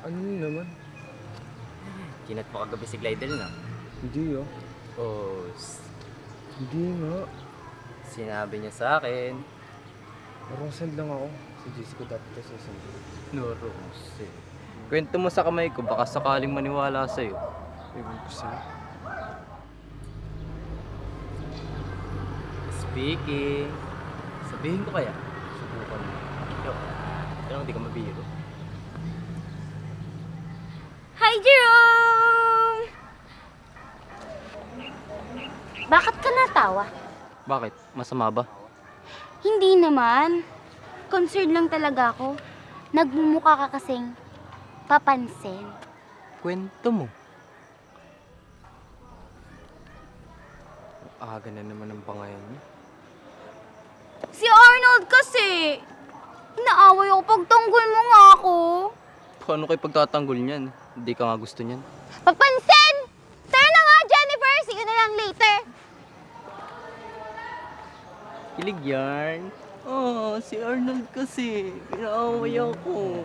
Ano yun naman? Kinat mo kagabi si Glidel na. Hindi ah. Oh, Hindi nga. sinabi niya sa akin. Parang send lang ako. Si JC ko dapat kasi send. No, Rose. Kwento mo sa kamay ko, baka sakaling maniwala sa'yo. Ewan ko sa'yo. Speaking. Sabihin ko kaya? Subukan mo. Ikaw, pero hindi ka mabiro. Hi, Jerome! Bakit ka natawa? Bakit? Masama ba? Hindi naman. Concerned lang talaga ako. Nagmumukha ka kasing papansin. Kwento mo. Aga na naman ang pangayan niya. Si Arnold kasi! Inaaway ako pagtanggol mo nga ako. Paano kayo pagtatanggol niyan? Hindi ka nga gusto niyan. Papansin! Tara na nga, Jennifer! See you na lang later. Kilig yarn. Oh, si Arnold kasi. Pinaaway ako.